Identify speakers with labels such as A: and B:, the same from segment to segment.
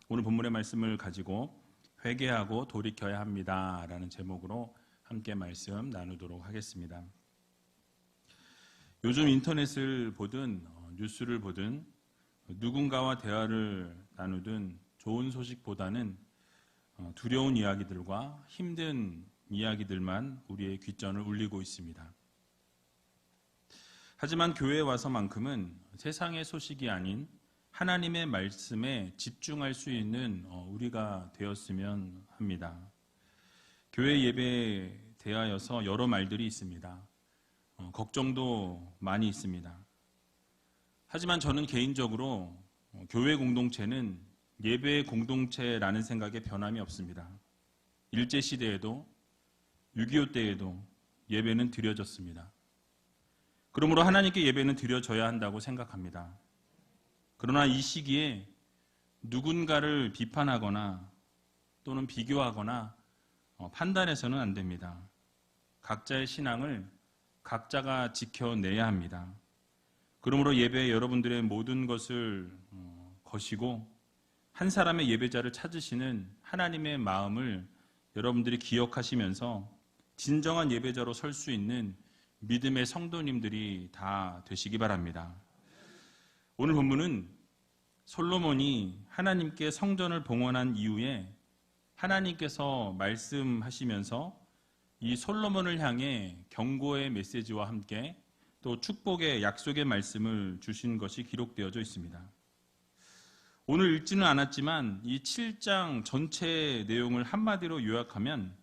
A: 오늘 본문의 말씀을 가지고 회개하고 돌이켜야 합니다 라는 제목으로 함께 말씀 나누도록 하겠습니다. 요즘 인터넷을 보든 뉴스를 보든 누군가와 대화를 나누든 좋은 소식보다는 두려운 이야기들과 힘든 이야기들만 우리의 귓전을 울리고 있습니다. 하지만 교회에 와서만큼은 세상의 소식이 아닌 하나님의 말씀에 집중할 수 있는 우리가 되었으면 합니다. 교회 예배에 대하여서 여러 말들이 있습니다. 걱정도 많이 있습니다. 하지만 저는 개인적으로 교회 공동체는 예배의 공동체라는 생각에 변함이 없습니다. 일제시대에도 6.25 때에도 예배는 드려졌습니다. 그러므로 하나님께 예배는 드려져야 한다고 생각합니다. 그러나 이 시기에 누군가를 비판하거나 또는 비교하거나 판단해서는 안 됩니다. 각자의 신앙을 각자가 지켜내야 합니다. 그러므로 예배에 여러분들의 모든 것을 거시고 한 사람의 예배자를 찾으시는 하나님의 마음을 여러분들이 기억하시면서 진정한 예배자로 설 수 있는 믿음의 성도님들이 다 되시기 바랍니다. 오늘 본문은 솔로몬이 하나님께 성전을 봉헌한 이후에 하나님께서 말씀하시면서 이 솔로몬을 향해 경고의 메시지와 함께 또 축복의 약속의 말씀을 주신 것이 기록되어져 있습니다. 오늘 읽지는 않았지만 이 7장 전체 내용을 한마디로 요약하면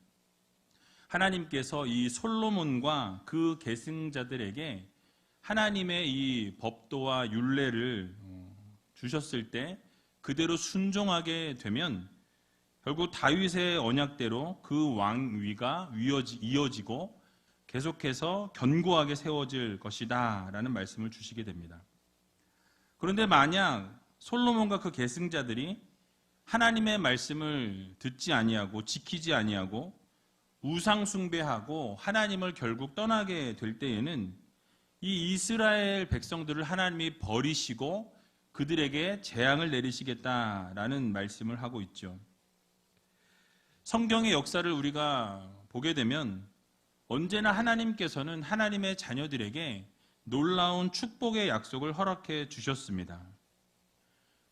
A: 하나님께서 이 솔로몬과 그 계승자들에게 하나님의 이 법도와 율례를 주셨을 때 그대로 순종하게 되면 결국 다윗의 언약대로 그 왕위가 이어지고 계속해서 견고하게 세워질 것이다 라는 말씀을 주시게 됩니다. 그런데 만약 솔로몬과 그 계승자들이 하나님의 말씀을 듣지 아니하고 지키지 아니하고 우상 숭배하고 하나님을 결국 떠나게 될 때에는 이 이스라엘 백성들을 하나님이 버리시고 그들에게 재앙을 내리시겠다라는 말씀을 하고 있죠. 성경의 역사를 우리가 보게 되면 언제나 하나님께서는 하나님의 자녀들에게 놀라운 축복의 약속을 허락해 주셨습니다.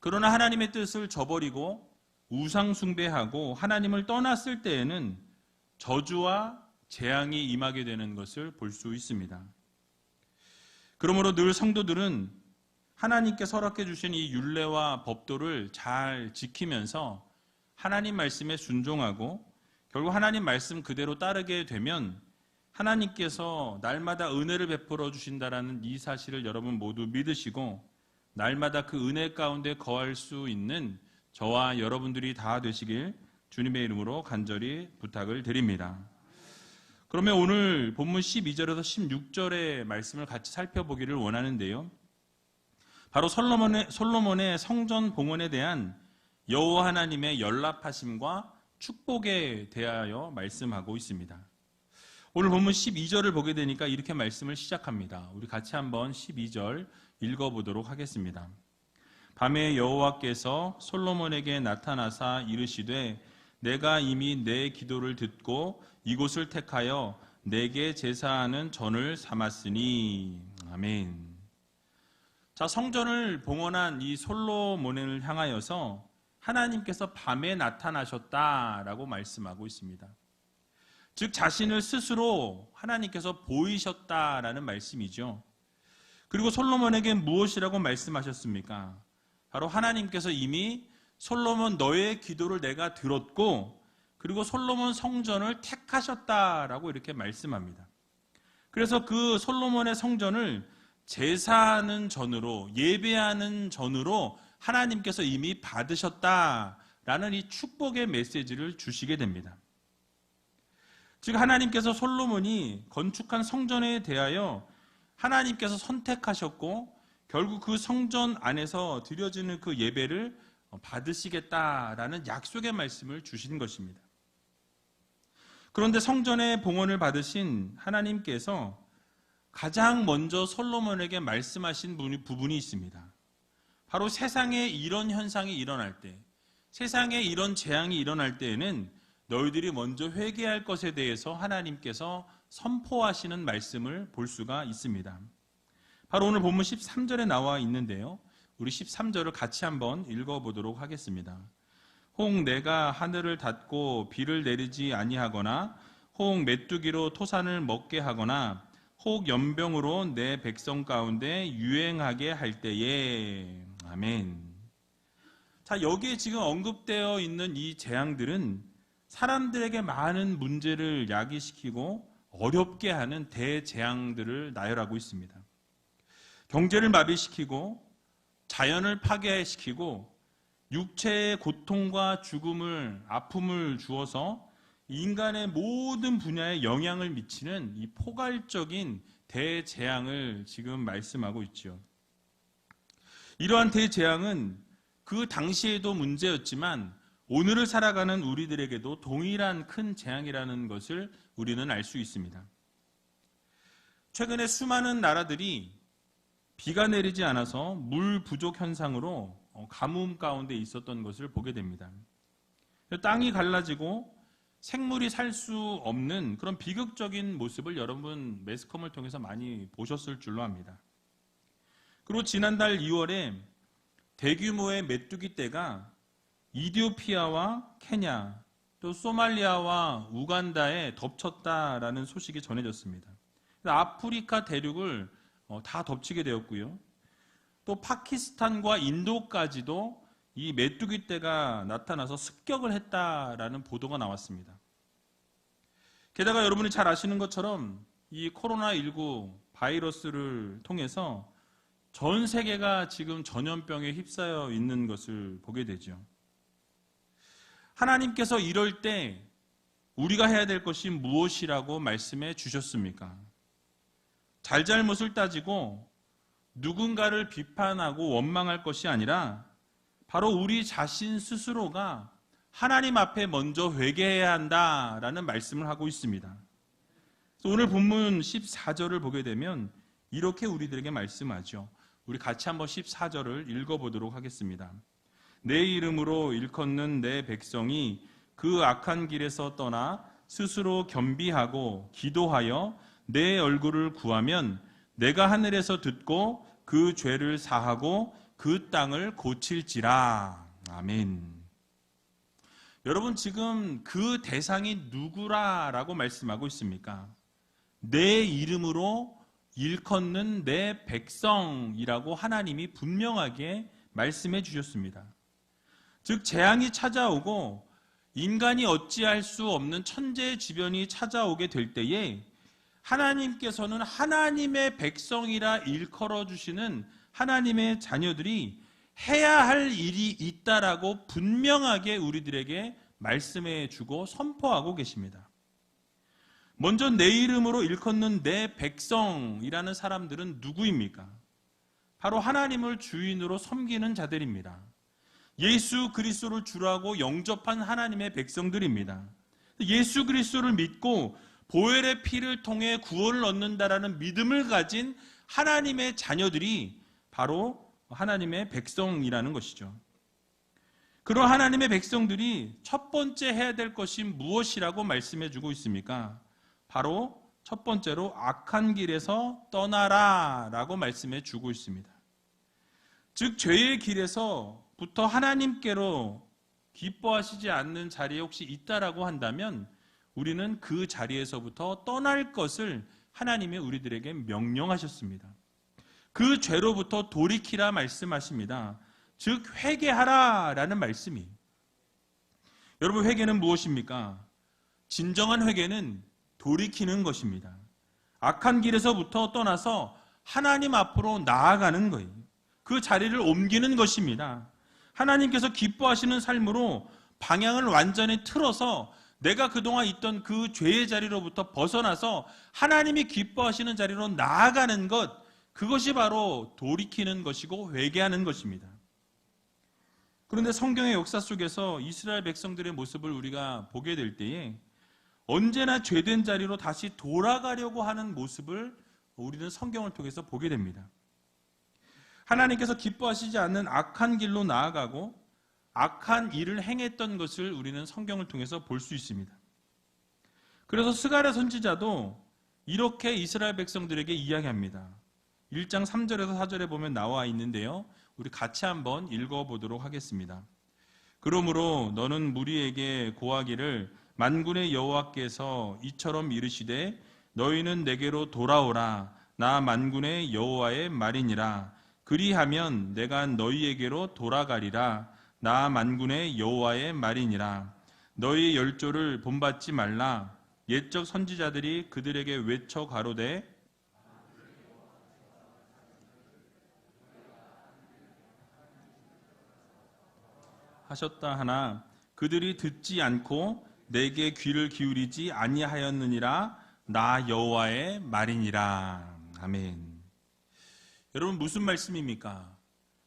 A: 그러나 하나님의 뜻을 저버리고 우상 숭배하고 하나님을 떠났을 때에는 저주와 재앙이 임하게 되는 것을 볼 수 있습니다. 그러므로 늘 성도들은 하나님께서 허락해 주신 이 율례와 법도를 잘 지키면서 하나님 말씀에 순종하고 결국 하나님 말씀 그대로 따르게 되면 하나님께서 날마다 은혜를 베풀어 주신다라는 이 사실을 여러분 모두 믿으시고 날마다 그 은혜 가운데 거할 수 있는 저와 여러분들이 다 되시길 주님의 이름으로 간절히 부탁을 드립니다. 그러면 오늘 본문 12절에서 16절의 말씀을 같이 살펴보기를 원하는데요. 바로 솔로몬의 성전 봉헌에 대한 여호와 하나님의 연락하심과 축복에 대하여 말씀하고 있습니다. 오늘 본문 12절을 보게 되니까 이렇게 말씀을 시작합니다. 우리 같이 한번 12절 읽어보도록 하겠습니다. 밤에 여호와께서 솔로몬에게 나타나사 이르시되 내가 이미 내 기도를 듣고 이곳을 택하여 내게 제사하는 전을 삼았으니. 아멘. 자, 성전을 봉헌한 이 솔로몬을 향하여서 하나님께서 밤에 나타나셨다라고 말씀하고 있습니다. 즉 자신을 스스로 하나님께서 보이셨다라는 말씀이죠. 그리고 솔로몬에게 무엇이라고 말씀하셨습니까? 바로 하나님께서 이미 솔로몬 너의 기도를 내가 들었고 그리고 솔로몬 성전을 택하셨다라고 이렇게 말씀합니다. 그래서 그 솔로몬의 성전을 제사하는 전으로 예배하는 전으로 하나님께서 이미 받으셨다라는 이 축복의 메시지를 주시게 됩니다. 즉 하나님께서 솔로몬이 건축한 성전에 대하여 하나님께서 선택하셨고 결국 그 성전 안에서 드려지는 그 예배를 받으시겠다라는 약속의 말씀을 주신 것입니다. 그런데 성전의 봉헌을 받으신 하나님께서 가장 먼저 솔로몬에게 말씀하신 부분이 있습니다. 바로 세상에 이런 현상이 일어날 때, 세상에 이런 재앙이 일어날 때에는 너희들이 먼저 회개할 것에 대해서 하나님께서 선포하시는 말씀을 볼 수가 있습니다. 바로 오늘 본문 13절에 나와 있는데요. 우리 13절을 같이 한번 읽어보도록 하겠습니다. 혹 내가 하늘을 닫고 비를 내리지 아니하거나 혹 메뚜기로 토산을 먹게 하거나 혹 연병으로 내 백성 가운데 유행하게 할 때에. 아멘. 자, 여기에 지금 언급되어 있는 이 재앙들은 사람들에게 많은 문제를 야기시키고 어렵게 하는 대재앙들을 나열하고 있습니다. 경제를 마비시키고 자연을 파괴시키고 육체의 고통과 죽음을, 아픔을 주어서 인간의 모든 분야에 영향을 미치는 이 포괄적인 대재앙을 지금 말씀하고 있죠. 이러한 대재앙은 그 당시에도 문제였지만 오늘을 살아가는 우리들에게도 동일한 큰 재앙이라는 것을 우리는 알 수 있습니다. 최근에 수많은 나라들이 비가 내리지 않아서 물 부족 현상으로 가뭄 가운데 있었던 것을 보게 됩니다. 땅이 갈라지고 생물이 살 수 없는 그런 비극적인 모습을 여러분 매스컴을 통해서 많이 보셨을 줄로 압니다. 그리고 지난달 2월에 대규모의 메뚜기 떼가 이디오피아와 케냐, 또 소말리아와 우간다에 덮쳤다라는 소식이 전해졌습니다. 아프리카 대륙을 다 덮치게 되었고요. 또 파키스탄과 인도까지도 이 메뚜기 떼가 나타나서 습격을 했다라는 보도가 나왔습니다. 게다가 여러분이 잘 아시는 것처럼 이 코로나19 바이러스를 통해서 전 세계가 지금 전염병에 휩싸여 있는 것을 보게 되죠. 하나님께서 이럴 때 우리가 해야 될 것이 무엇이라고 말씀해 주셨습니까? 잘잘못을 따지고 누군가를 비판하고 원망할 것이 아니라 바로 우리 자신 스스로가 하나님 앞에 먼저 회개해야 한다라는 말씀을 하고 있습니다. 오늘 본문 14절을 보게 되면 이렇게 우리들에게 말씀하죠. 우리 같이 한번 14절을 읽어보도록 하겠습니다. 내 이름으로 일컫는 내 백성이 그 악한 길에서 떠나 스스로 겸비하고 기도하여 내 얼굴을 구하면 내가 하늘에서 듣고 그 죄를 사하고 그 땅을 고칠지라. 아멘. 여러분, 지금 그 대상이 누구라라고 말씀하고 있습니까? 내 이름으로 일컫는 내 백성이라고 하나님이 분명하게 말씀해 주셨습니다. 즉 재앙이 찾아오고 인간이 어찌할 수 없는 천재지변이 찾아오게 될 때에 하나님께서는 하나님의 백성이라 일컬어 주시는 하나님의 자녀들이 해야 할 일이 있다라고 분명하게 우리들에게 말씀해 주고 선포하고 계십니다. 먼저 내 이름으로 일컫는 내 백성이라는 사람들은 누구입니까? 바로 하나님을 주인으로 섬기는 자들입니다. 예수 그리스도를 주라고 영접한 하나님의 백성들입니다. 예수 그리스도를 믿고 보혈의 피를 통해 구원을 얻는다라는 믿음을 가진 하나님의 자녀들이 바로 하나님의 백성이라는 것이죠. 그런 하나님의 백성들이 첫 번째 해야 될 것이 무엇이라고 말씀해 주고 있습니까? 바로 첫 번째로 악한 길에서 떠나라 라고 말씀해 주고 있습니다. 즉 죄의 길에서부터 하나님께로 기뻐하시지 않는 자리에 혹시 있다라고 한다면 우리는 그 자리에서부터 떠날 것을 하나님이 우리들에게 명령하셨습니다. 그 죄로부터 돌이키라 말씀하십니다. 즉 회개하라 라는 말씀이. 여러분, 회개는 무엇입니까? 진정한 회개는 돌이키는 것입니다. 악한 길에서부터 떠나서 하나님 앞으로 나아가는 거예요. 그 자리를 옮기는 것입니다. 하나님께서 기뻐하시는 삶으로 방향을 완전히 틀어서 내가 그동안 있던 그 죄의 자리로부터 벗어나서 하나님이 기뻐하시는 자리로 나아가는 것, 그것이 바로 돌이키는 것이고 회개하는 것입니다. 그런데 성경의 역사 속에서 이스라엘 백성들의 모습을 우리가 보게 될 때에 언제나 죄된 자리로 다시 돌아가려고 하는 모습을 우리는 성경을 통해서 보게 됩니다. 하나님께서 기뻐하시지 않는 악한 길로 나아가고 악한 일을 행했던 것을 우리는 성경을 통해서 볼 수 있습니다. 그래서 스가랴 선지자도 이렇게 이스라엘 백성들에게 이야기합니다. 1장 3절에서 4절에 보면 나와 있는데요. 우리 같이 한번 읽어보도록 하겠습니다. 그러므로 너는 무리에게 고하기를 만군의 여호와께서 이처럼 이르시되 너희는 내게로 돌아오라. 나 만군의 여호와의 말이니라. 그리하면 내가 너희에게로 돌아가리라. 나 만군의 여호와의 말이니라. 너희의 열조를 본받지 말라. 옛적 선지자들이 그들에게 외쳐 가로되 하셨다 하나 그들이 듣지 않고 내게 귀를 기울이지 아니하였느니라. 나 여호와의 말이니라. 아멘. 여러분 무슨 말씀입니까?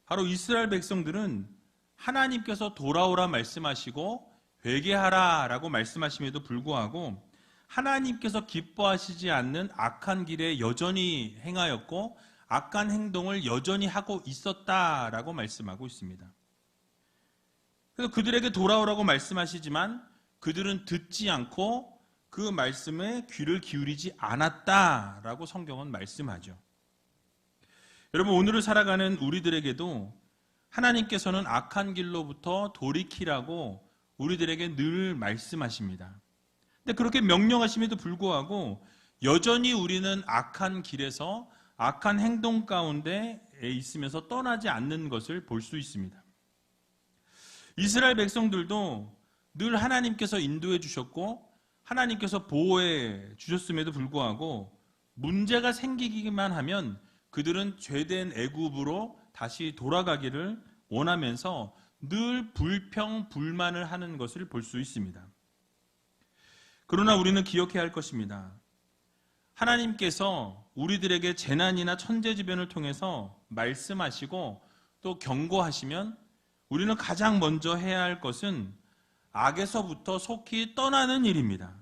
A: 바로 이스라엘 백성들은 하나님께서 돌아오라 말씀하시고 회개하라 라고 말씀하심에도 불구하고 하나님께서 기뻐하시지 않는 악한 길에 여전히 행하였고 악한 행동을 여전히 하고 있었다라고 말씀하고 있습니다. 그래서 그들에게 돌아오라고 말씀하시지만 그들은 듣지 않고 그 말씀에 귀를 기울이지 않았다라고 성경은 말씀하죠. 여러분 오늘을 살아가는 우리들에게도 하나님께서는 악한 길로부터 돌이키라고 우리들에게 늘 말씀하십니다. 근데 그렇게 명령하심에도 불구하고 여전히 우리는 악한 길에서 악한 행동 가운데 있으면서 떠나지 않는 것을 볼 수 있습니다. 이스라엘 백성들도 늘 하나님께서 인도해 주셨고 하나님께서 보호해 주셨음에도 불구하고 문제가 생기기만 하면 그들은 죄된 애굽으로 다시 돌아가기를 원하면서 늘 불평, 불만을 하는 것을 볼 수 있습니다. 그러나 우리는 기억해야 할 것입니다. 하나님께서 우리들에게 재난이나 천재지변을 통해서 말씀하시고 또 경고하시면 우리는 가장 먼저 해야 할 것은 악에서부터 속히 떠나는 일입니다.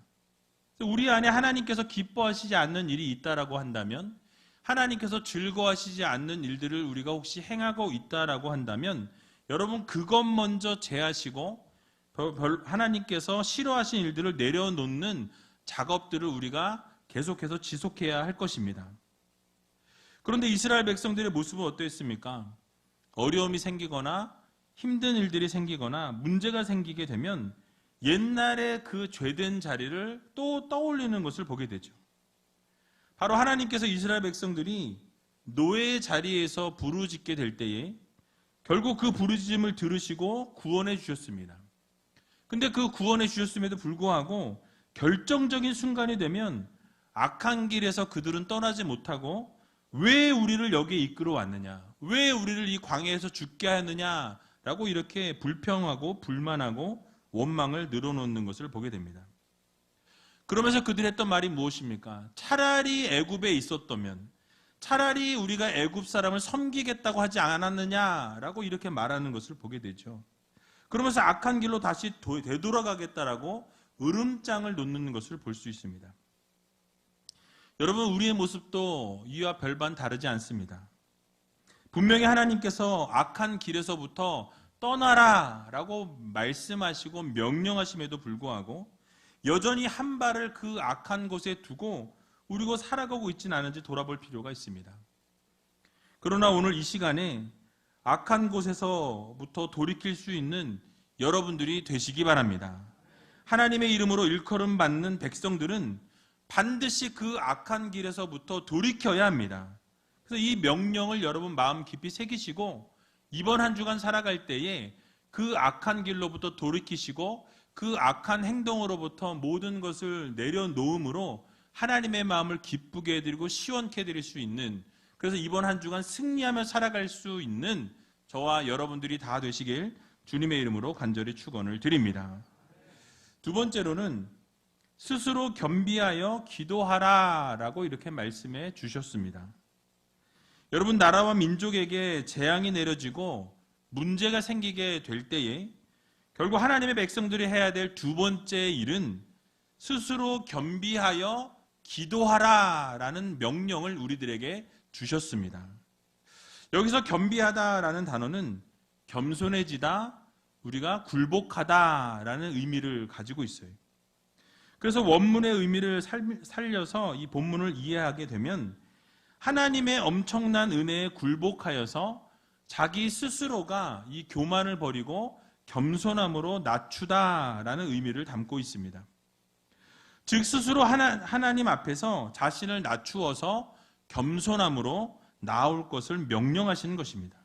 A: 우리 안에 하나님께서 기뻐하시지 않는 일이 있다라고 한다면, 하나님께서 즐거워하시지 않는 일들을 우리가 혹시 행하고 있다라고 한다면 여러분 그것 먼저 제하시고 하나님께서 싫어하신 일들을 내려놓는 작업들을 우리가 계속해서 지속해야 할 것입니다. 그런데 이스라엘 백성들의 모습은 어떠했습니까? 어려움이 생기거나 힘든 일들이 생기거나 문제가 생기게 되면 옛날의 그 죄된 자리를 또 떠올리는 것을 보게 되죠. 바로 하나님께서 이스라엘 백성들이 노예의 자리에서 부르짖게 될 때에 결국 그 부르짖음을 들으시고 구원해 주셨습니다. 근데 그 구원해 주셨음에도 불구하고 결정적인 순간이 되면 악한 길에서 그들은 떠나지 못하고 왜 우리를 여기에 이끌어 왔느냐, 왜 우리를 이 광야에서 죽게 하느냐라고 이렇게 불평하고 불만하고 원망을 늘어놓는 것을 보게 됩니다. 그러면서 그들이 했던 말이 무엇입니까? 차라리 애굽에 있었다면, 차라리 우리가 애굽 사람을 섬기겠다고 하지 않았느냐라고 이렇게 말하는 것을 보게 되죠. 그러면서 악한 길로 다시 되돌아가겠다라고 으름장을 놓는 것을 볼 수 있습니다. 여러분 우리의 모습도 이와 별반 다르지 않습니다. 분명히 하나님께서 악한 길에서부터 떠나라 라고 말씀하시고 명령하심에도 불구하고 여전히 한 발을 그 악한 곳에 두고 우리가 살아가고 있지는 않은지 돌아볼 필요가 있습니다. 그러나 오늘 이 시간에 악한 곳에서부터 돌이킬 수 있는 여러분들이 되시기 바랍니다. 하나님의 이름으로 일컬음 받는 백성들은 반드시 그 악한 길에서부터 돌이켜야 합니다. 그래서 이 명령을 여러분 마음 깊이 새기시고 이번 한 주간 살아갈 때에 그 악한 길로부터 돌이키시고 그 악한 행동으로부터 모든 것을 내려놓음으로 하나님의 마음을 기쁘게 해드리고 시원케 해드릴 수 있는, 그래서 이번 한 주간 승리하며 살아갈 수 있는 저와 여러분들이 다 되시길 주님의 이름으로 간절히 축원을 드립니다. 두 번째로는 스스로 겸비하여 기도하라라고 이렇게 말씀해 주셨습니다. 여러분 나라와 민족에게 재앙이 내려지고 문제가 생기게 될 때에 결국 하나님의 백성들이 해야 될 두 번째 일은 스스로 겸비하여 기도하라라는 명령을 우리들에게 주셨습니다. 여기서 겸비하다라는 단어는 겸손해지다, 우리가 굴복하다라는 의미를 가지고 있어요. 그래서 원문의 의미를 살려서 이 본문을 이해하게 되면 하나님의 엄청난 은혜에 굴복하여서 자기 스스로가 이 교만을 버리고 겸손함으로 낮추다라는 의미를 담고 있습니다. 즉 스스로 하나님 앞에서 자신을 낮추어서 겸손함으로 나올 것을 명령하시는 것입니다.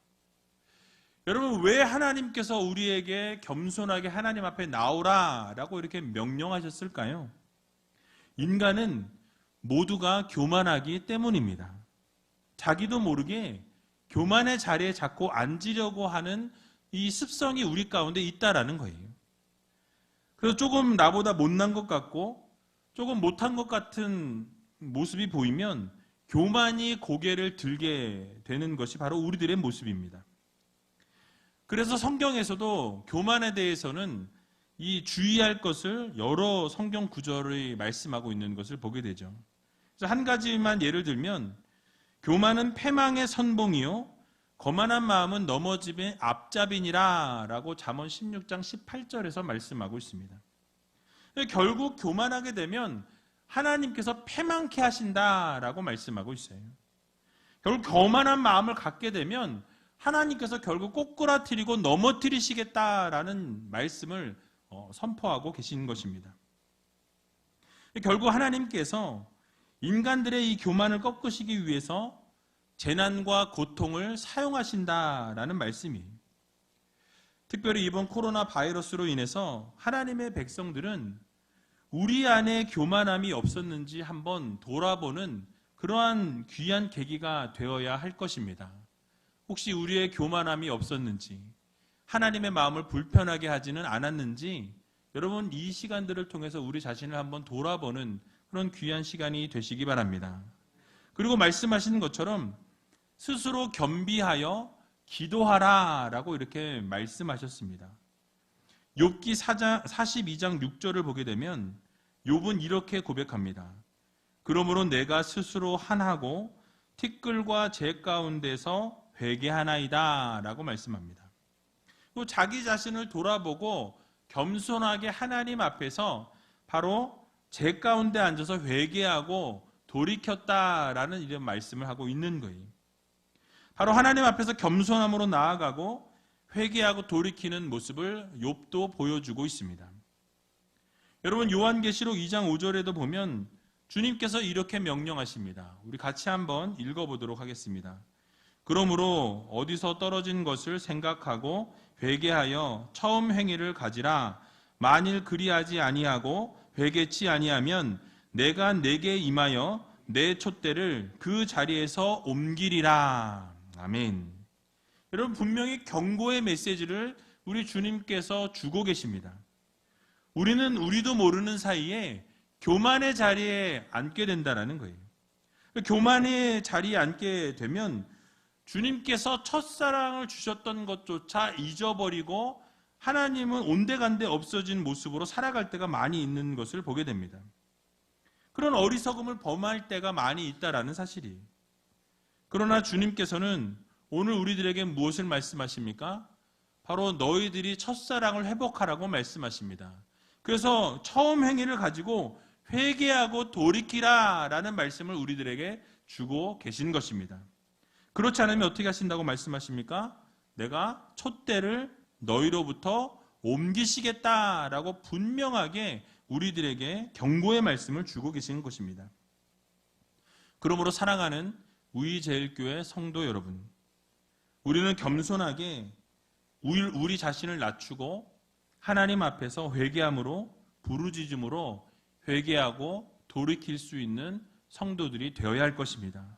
A: 여러분, 왜 하나님께서 우리에게 겸손하게 하나님 앞에 나오라라고 이렇게 명령하셨을까요? 인간은 모두가 교만하기 때문입니다. 자기도 모르게 교만의 자리에 자꾸 앉으려고 하는 이 습성이 우리 가운데 있다라는 거예요. 그래서 조금 나보다 못난 것 같고 조금 못한 것 같은 모습이 보이면 교만이 고개를 들게 되는 것이 바로 우리들의 모습입니다. 그래서 성경에서도 교만에 대해서는 이 주의할 것을 여러 성경 구절이 말씀하고 있는 것을 보게 되죠. 그래서 한 가지만 예를 들면 교만은 패망의 선봉이요 거만한 마음은 넘어짐의 앞잡이니라 라고 잠언 16장 18절에서 말씀하고 있습니다. 결국 교만하게 되면 하나님께서 패망케 하신다라고 말씀하고 있어요. 결국 거만한 마음을 갖게 되면 하나님께서 결국 꼬꾸라뜨리고 넘어뜨리시겠다라는 말씀을 선포하고 계신 것입니다. 결국 하나님께서 인간들의 이 교만을 꺾으시기 위해서 재난과 고통을 사용하신다라는 말씀이에요. 특별히 이번 코로나 바이러스로 인해서 하나님의 백성들은 우리 안에 교만함이 없었는지 한번 돌아보는 그러한 귀한 계기가 되어야 할 것입니다. 혹시 우리의 교만함이 없었는지, 하나님의 마음을 불편하게 하지는 않았는지, 여러분 이 시간들을 통해서 우리 자신을 한번 돌아보는 그런 귀한 시간이 되시기 바랍니다. 그리고 말씀하시는 것처럼 스스로 겸비하여 기도하라라고 이렇게 말씀하셨습니다. 욥기 42장 6절을 보게 되면 욥은 이렇게 고백합니다. 그러므로 내가 스스로 한하고 티끌과 재 가운데서 회개하나이다 라고 말씀합니다. 또 자기 자신을 돌아보고 겸손하게 하나님 앞에서 바로 재 가운데 앉아서 회개하고 돌이켰다라는 이런 말씀을 하고 있는 거예요. 바로 하나님 앞에서 겸손함으로 나아가고 회개하고 돌이키는 모습을 욥도 보여주고 있습니다. 여러분 요한계시록 2장 5절에도 보면 주님께서 이렇게 명령하십니다. 우리 같이 한번 읽어보도록 하겠습니다. 그러므로 어디서 떨어진 것을 생각하고 회개하여 처음 행위를 가지라. 만일 그리하지 아니하고 회개치 아니하면 내가 내게 임하여 내 촛대를 그 자리에서 옮기리라. 아멘. 여러분 분명히 경고의 메시지를 우리 주님께서 주고 계십니다. 우리는 우리도 모르는 사이에 교만의 자리에 앉게 된다는 거예요. 교만의 자리에 앉게 되면 주님께서 첫사랑을 주셨던 것조차 잊어버리고 하나님은 온데간데 없어진 모습으로 살아갈 때가 많이 있는 것을 보게 됩니다. 그런 어리석음을 범할 때가 많이 있다라는 사실이에요. 그러나 주님께서는 오늘 우리들에게 무엇을 말씀하십니까? 바로 너희들이 첫사랑을 회복하라고 말씀하십니다. 그래서 처음 행위를 가지고 회개하고 돌이키라 라는 말씀을 우리들에게 주고 계신 것입니다. 그렇지 않으면 어떻게 하신다고 말씀하십니까? 내가 촛대를 너희로부터 옮기시겠다라고 분명하게 우리들에게 경고의 말씀을 주고 계시는 것입니다. 그러므로 사랑하는 우리제일교회 성도 여러분, 우리는 겸손하게 우리 자신을 낮추고 하나님 앞에서 회개함으로 부르짖음으로 회개하고 돌이킬 수 있는 성도들이 되어야 할 것입니다.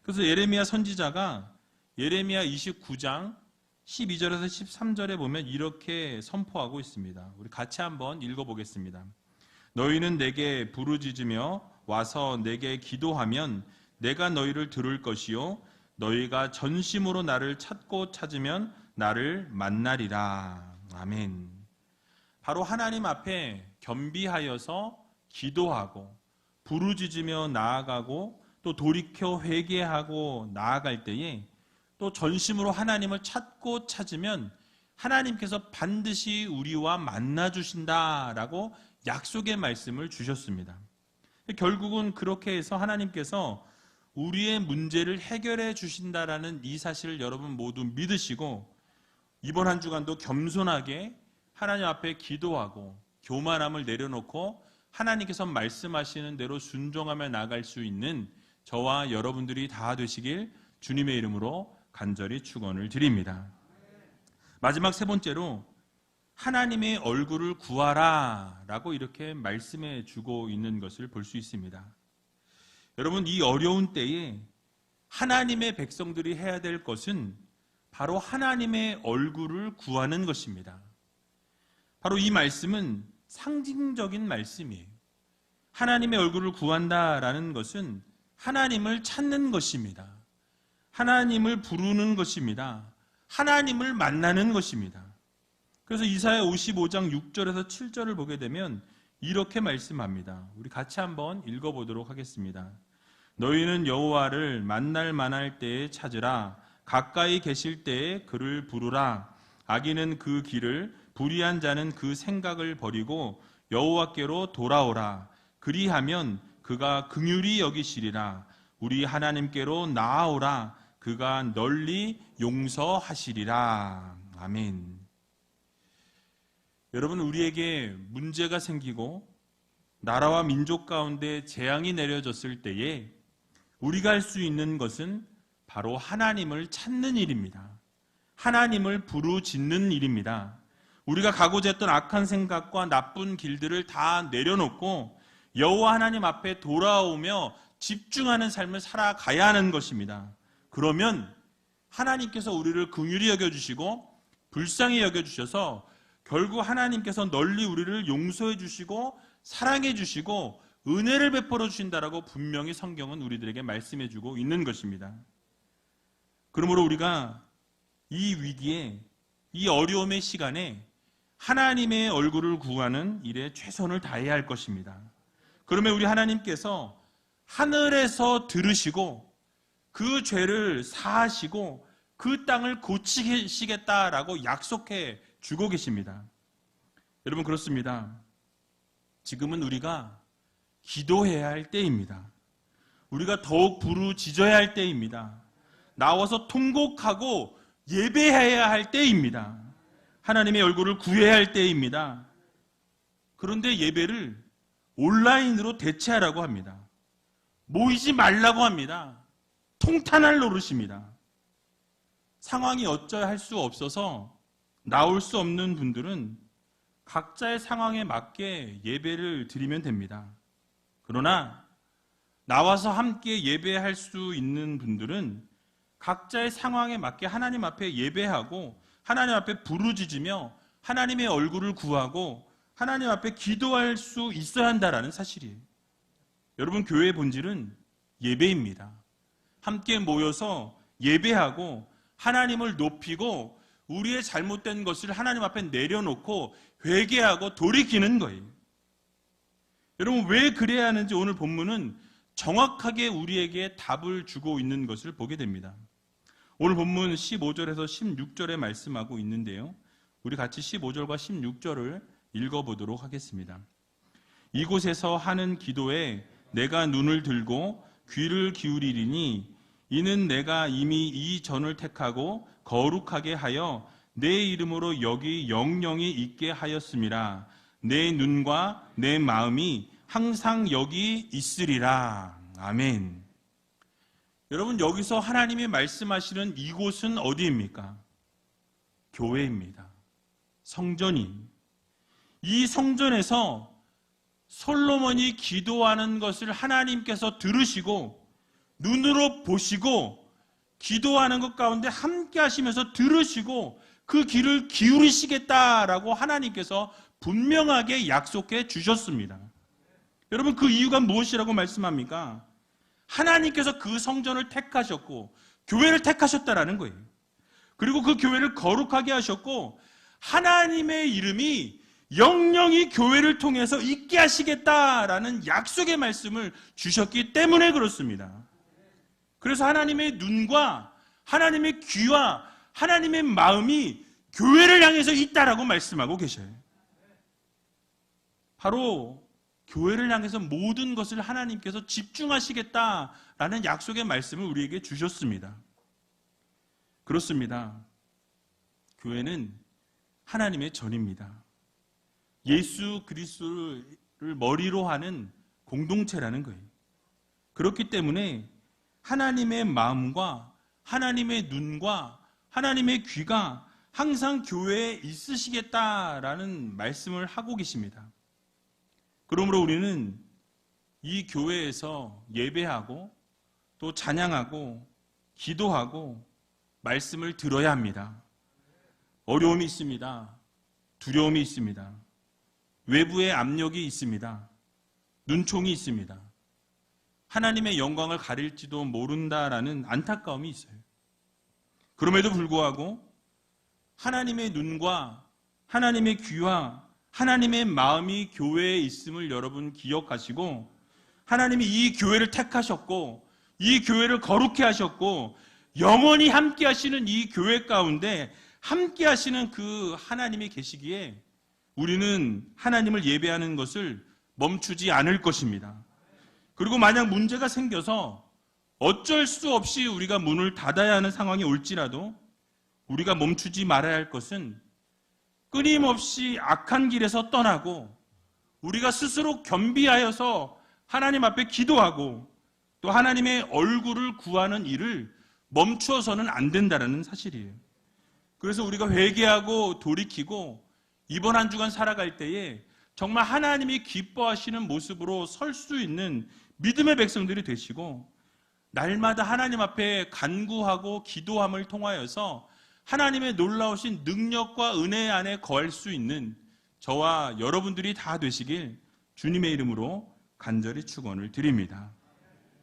A: 그래서 예레미야 선지자가 예레미야 29장 12절에서 13절에 보면 이렇게 선포하고 있습니다. 우리 같이 한번 읽어보겠습니다. 너희는 내게 부르짖으며 와서 내게 기도하면 내가 너희를 들을 것이요 너희가 전심으로 나를 찾고 찾으면 나를 만나리라. 아멘. 바로 하나님 앞에 겸비하여서 기도하고 부르짖으며 나아가고 또 돌이켜 회개하고 나아갈 때에 또 전심으로 하나님을 찾고 찾으면 하나님께서 반드시 우리와 만나 주신다라고 약속의 말씀을 주셨습니다. 결국은 그렇게 해서 하나님께서 우리의 문제를 해결해 주신다라는 이 사실을 여러분 모두 믿으시고 이번 한 주간도 겸손하게 하나님 앞에 기도하고 교만함을 내려놓고 하나님께서 말씀하시는 대로 순종하며 나갈 수 있는 저와 여러분들이 다 되시길 주님의 이름으로 간절히 축원을 드립니다. 마지막 세 번째로 하나님의 얼굴을 구하라 라고 이렇게 말씀해 주고 있는 것을 볼 수 있습니다. 여러분, 이 어려운 때에 하나님의 백성들이 해야 될 것은 바로 하나님의 얼굴을 구하는 것입니다. 바로 이 말씀은 상징적인 말씀이에요. 하나님의 얼굴을 구한다라는 것은 하나님을 찾는 것입니다. 하나님을 부르는 것입니다. 하나님을 만나는 것입니다. 그래서 이사야 55장 6절에서 7절을 보게 되면 이렇게 말씀합니다. 우리 같이 한번 읽어보도록 하겠습니다. 너희는 여호와를 만날 만할 때에 찾으라. 가까이 계실 때에 그를 부르라. 악인은 그 길을, 불의한 자는 그 생각을 버리고 여호와께로 돌아오라. 그리하면 그가 긍휼히 여기시리라. 우리 하나님께로 나아오라. 그가 널리 용서하시리라. 아멘. 여러분, 우리에게 문제가 생기고 나라와 민족 가운데 재앙이 내려졌을 때에 우리가 할 수 있는 것은 바로 하나님을 찾는 일입니다. 하나님을 부르짖는 일입니다. 우리가 가고자 했던 악한 생각과 나쁜 길들을 다 내려놓고 여호와 하나님 앞에 돌아오며 집중하는 삶을 살아가야 하는 것입니다. 그러면 하나님께서 우리를 긍휼히 여겨주시고 불쌍히 여겨주셔서 결국 하나님께서 널리 우리를 용서해 주시고 사랑해 주시고 은혜를 베풀어 주신다라고 분명히 성경은 우리들에게 말씀해 주고 있는 것입니다. 그러므로 우리가 이 위기에, 이 어려움의 시간에 하나님의 얼굴을 구하는 일에 최선을 다해야 할 것입니다. 그러면 우리 하나님께서 하늘에서 들으시고 그 죄를 사하시고 그 땅을 고치시겠다라고 약속해 주고 계십니다. 여러분, 그렇습니다. 지금은 우리가 기도해야 할 때입니다. 우리가 더욱 부르짖어야 할 때입니다. 나와서 통곡하고 예배해야 할 때입니다. 하나님의 얼굴을 구해야 할 때입니다. 그런데 예배를 온라인으로 대체하라고 합니다. 모이지 말라고 합니다. 통탄할 노릇입니다. 상황이 어쩌할 수 없어서 나올 수 없는 분들은 각자의 상황에 맞게 예배를 드리면 됩니다. 그러나 나와서 함께 예배할 수 있는 분들은 각자의 상황에 맞게 하나님 앞에 예배하고 하나님 앞에 부르짖으며 하나님의 얼굴을 구하고 하나님 앞에 기도할 수 있어야 한다라는 사실이에요. 여러분, 교회의 본질은 예배입니다. 함께 모여서 예배하고 하나님을 높이고 우리의 잘못된 것을 하나님 앞에 내려놓고 회개하고 돌이키는 거예요. 여러분, 왜 그래야 하는지 오늘 본문은 정확하게 우리에게 답을 주고 있는 것을 보게 됩니다. 오늘 본문 15절에서 16절에 말씀하고 있는데요. 우리 같이 15절과 16절을 읽어보도록 하겠습니다. 이곳에서 하는 기도에 내가 눈을 들고 귀를 기울이리니 이는 내가 이미 이 전을 택하고 거룩하게 하여 내 이름으로 여기 영영이 있게 하였음이라. 내 눈과 내 마음이 항상 여기 있으리라. 아멘. 여러분, 여기서 하나님이 말씀하시는 이곳은 어디입니까? 교회입니다. 성전이. 이 성전에서 솔로몬이 기도하는 것을 하나님께서 들으시고 눈으로 보시고 기도하는 것 가운데 함께 하시면서 들으시고 그 귀를 기울이시겠다라고 하나님께서 분명하게 약속해 주셨습니다. 여러분, 그 이유가 무엇이라고 말씀합니까? 하나님께서 그 성전을 택하셨고 교회를 택하셨다라는 거예요. 그리고 그 교회를 거룩하게 하셨고 하나님의 이름이 영영이 교회를 통해서 있게 하시겠다라는 약속의 말씀을 주셨기 때문에 그렇습니다. 그래서 하나님의 눈과 하나님의 귀와 하나님의 마음이 교회를 향해서 있다라고 말씀하고 계셔요. 바로 교회를 향해서 모든 것을 하나님께서 집중하시겠다라는 약속의 말씀을 우리에게 주셨습니다. 그렇습니다. 교회는 하나님의 전입니다. 예수 그리스도를 머리로 하는 공동체라는 거예요. 그렇기 때문에 하나님의 마음과 하나님의 눈과 하나님의 귀가 항상 교회에 있으시겠다라는 말씀을 하고 계십니다. 그러므로 우리는 이 교회에서 예배하고 또 찬양하고 기도하고 말씀을 들어야 합니다. 어려움이 있습니다. 두려움이 있습니다. 외부의 압력이 있습니다. 눈총이 있습니다. 하나님의 영광을 가릴지도 모른다라는 안타까움이 있어요. 그럼에도 불구하고 하나님의 눈과 하나님의 귀와 하나님의 마음이 교회에 있음을 여러분 기억하시고 하나님이 이 교회를 택하셨고 이 교회를 거룩해 하셨고 영원히 함께 하시는 이 교회 가운데 함께 하시는 그 하나님이 계시기에 우리는 하나님을 예배하는 것을 멈추지 않을 것입니다. 그리고 만약 문제가 생겨서 어쩔 수 없이 우리가 문을 닫아야 하는 상황이 올지라도 우리가 멈추지 말아야 할 것은 끊임없이 악한 길에서 떠나고 우리가 스스로 겸비하여서 하나님 앞에 기도하고 또 하나님의 얼굴을 구하는 일을 멈추어서는 안 된다는 사실이에요. 그래서 우리가 회개하고 돌이키고 이번 한 주간 살아갈 때에 정말 하나님이 기뻐하시는 모습으로 설 수 있는 믿음의 백성들이 되시고 날마다 하나님 앞에 간구하고 기도함을 통하여서 하나님의 놀라우신 능력과 은혜 안에 거할 수 있는 저와 여러분들이 다 되시길 주님의 이름으로 간절히 축원을 드립니다.